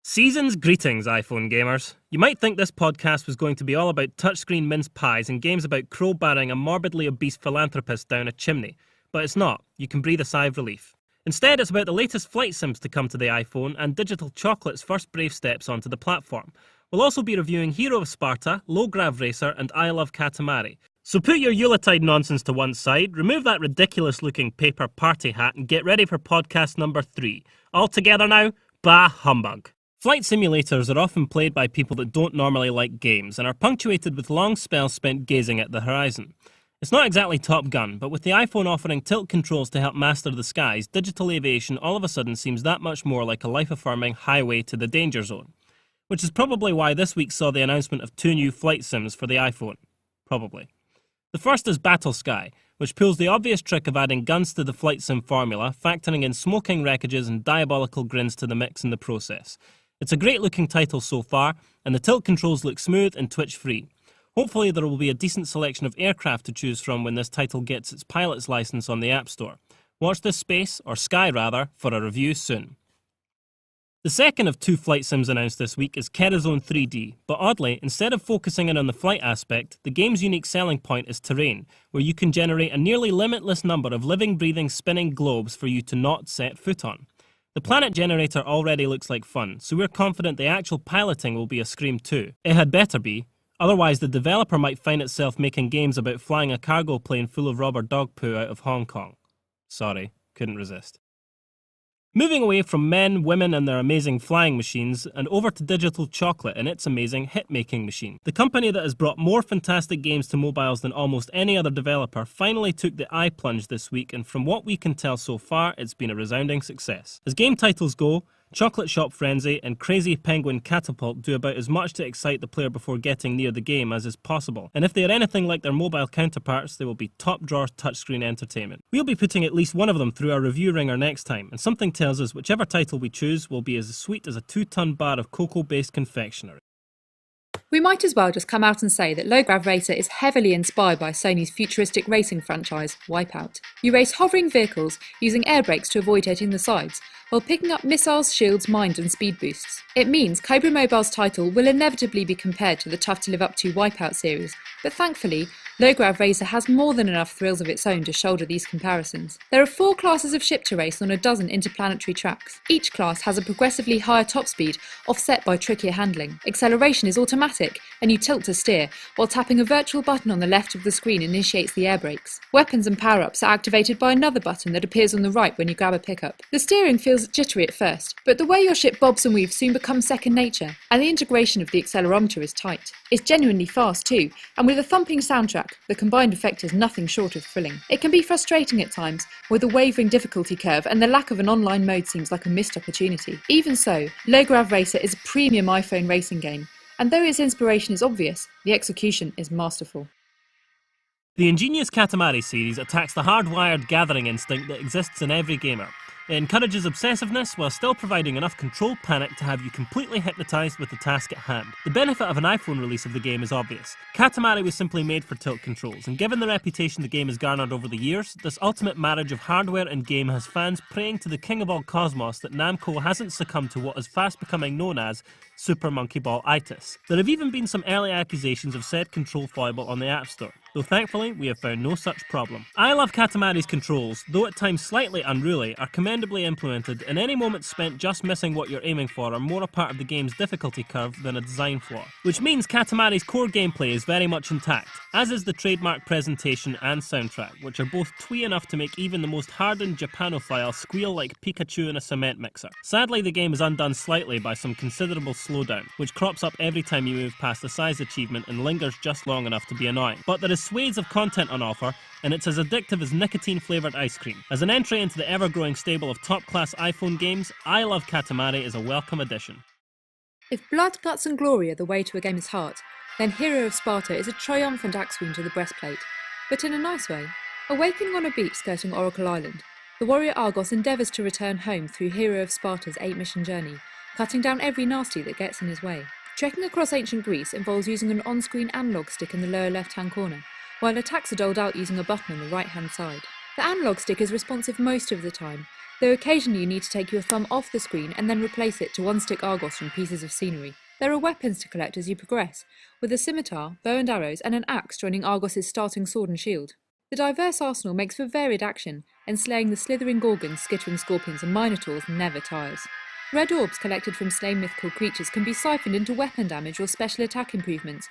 Season's greetings, iPhone gamers. You might think this podcast was going to be all about touchscreen mince pies and games about crowbarring a morbidly obese philanthropist down a chimney, but it's not. You can breathe a sigh of relief. Instead, it's about the latest flight sims to come to the iPhone and Digital Chocolate's first brave steps onto the platform. We'll also be reviewing Hero of Sparta, Grav Racer, and I Love Katamari. So put your Yuletide nonsense to one side, remove that ridiculous-looking paper party hat, and get ready for podcast number 3. All together now, bah humbug. Flight simulators are often played by people that don't normally like games and are punctuated with long spells spent gazing at the horizon. It's not exactly Top Gun, but with the iPhone offering tilt controls to help master the skies, digital aviation all of a sudden seems that much more like a life-affirming highway to the danger zone. Which is probably why this week saw the announcement of 2 new flight sims for the iPhone. Probably. The first is Battle Sky, which pulls the obvious trick of adding guns to the flight sim formula, factoring in smoking wreckages and diabolical grins to the mix in the process. It's a great looking title so far, and the tilt controls look smooth and twitch free. Hopefully there will be a decent selection of aircraft to choose from when this title gets its pilot's license on the App Store. Watch this space, or Sky rather, for a review soon. The second of 2 flight sims announced this week is Kerazone 3D, but oddly, instead of focusing in on the flight aspect, the game's unique selling point is terrain, where you can generate a nearly limitless number of living, breathing, spinning globes for you to not set foot on. The planet generator already looks like fun, so we're confident the actual piloting will be a scream too. It had better be, otherwise the developer might find itself making games about flying a cargo plane full of rubber dog poo out of Hong Kong. Sorry, couldn't resist. Moving away from men, women and their amazing flying machines, and over to Digital Chocolate and its amazing hit-making machine. The company that has brought more fantastic games to mobiles than almost any other developer finally took the eye plunge this week, and from what we can tell so far, it's been a resounding success. As game titles go, Chocolate Shop Frenzy and Crazy Penguin Catapult do about as much to excite the player before getting near the game as is possible, and if they are anything like their mobile counterparts, they will be top-drawer touchscreen entertainment. We'll be putting at least one of them through our review ringer next time, and something tells us whichever title we choose will be as sweet as a 2-ton bar of cocoa-based confectionery. We might as well just come out and say that Grav Racer is heavily inspired by Sony's futuristic racing franchise, Wipeout. You race hovering vehicles using air brakes to avoid hitting the sides, while picking up missiles, shields, mines and speed boosts. It means Cobra Mobile's title will inevitably be compared to the tough-to-live-up-to Wipeout series, but thankfully, Grav Racer has more than enough thrills of its own to shoulder these comparisons. There are 4 classes of ship to race on a dozen interplanetary tracks. Each class has a progressively higher top speed, offset by trickier handling. Acceleration is automatic, and you tilt to steer, while tapping a virtual button on the left of the screen initiates the air brakes. Weapons and power-ups are activated by another button that appears on the right when you grab a pickup. The steering feels jittery at first, but the way your ship bobs and weaves soon becomes second nature, and the integration of the accelerometer is tight. It's genuinely fast too, and with a thumping soundtrack, the combined effect is nothing short of thrilling. It can be frustrating at times, with a wavering difficulty curve and the lack of an online mode seems like a missed opportunity. Even so, Grav Racer is a premium iPhone racing game, and though its inspiration is obvious, the execution is masterful. The ingenious Katamari series attacks the hardwired gathering instinct that exists in every gamer. It encourages obsessiveness while still providing enough controlled panic to have you completely hypnotised with the task at hand. The benefit of an iPhone release of the game is obvious. Katamari was simply made for tilt controls, and given the reputation the game has garnered over the years, this ultimate marriage of hardware and game has fans praying to the king of all cosmos that Namco hasn't succumbed to what is fast becoming known as Super Monkey Ball-itis. There have even been some early accusations of said control foible on the App Store, though thankfully we have found no such problem. I Love Katamari's controls, though at times slightly unruly, are commendably implemented, and any moments spent just missing what you're aiming for are more a part of the game's difficulty curve than a design flaw. Which means Katamari's core gameplay is very much intact, as is the trademark presentation and soundtrack, which are both twee enough to make even the most hardened Japanophile squeal like Pikachu in a cement mixer. Sadly, the game is undone slightly by some considerable slowdown, which crops up every time you move past the size achievement and lingers just long enough to be annoying. But there is swathes of content on offer, and it's as addictive as nicotine-flavoured ice cream. As an entry into the ever-growing stable of top-class iPhone games, I Love Katamari is a welcome addition. If blood, guts and glory are the way to a gamer's heart, then Hero of Sparta is a triumphant axe wound to the breastplate, but in a nice way. Awakening on a beach skirting Oracle Island, the warrior Argos endeavours to return home through Hero of Sparta's 8-mission journey, cutting down every nasty that gets in his way. Trekking across ancient Greece involves using an on-screen analog stick in the lower left-hand corner, while attacks are doled out using a button on the right-hand side. The analog stick is responsive most of the time, though occasionally you need to take your thumb off the screen and then replace it to one-stick Argos from pieces of scenery. There are weapons to collect as you progress, with a scimitar, bow and arrows, and an axe joining Argos' starting sword and shield. The diverse arsenal makes for varied action, and slaying the slithering gorgons, skittering scorpions, and minotaurs never tires. Red orbs collected from slain mythical creatures can be siphoned into weapon damage or special attack improvements,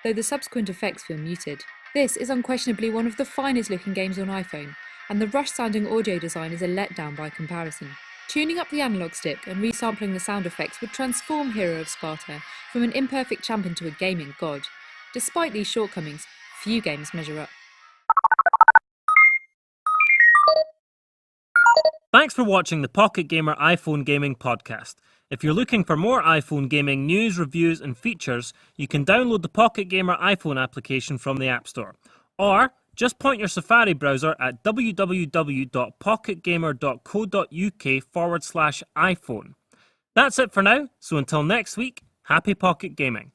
though the subsequent effects feel muted. This is unquestionably one of the finest looking games on iPhone, and the rush-sounding audio design is a letdown by comparison. Tuning up the analog stick and resampling the sound effects would transform Hero of Sparta from an imperfect champ into a gaming god. Despite these shortcomings, few games measure up. Thanks for watching the Pocket Gamer iPhone Gaming Podcast. If you're looking for more iPhone gaming news, reviews and features, you can download the Pocket Gamer iPhone application from the App Store. Or just point your Safari browser at www.pocketgamer.co.uk/iPhone. That's it for now, so until next week, happy Pocket Gaming.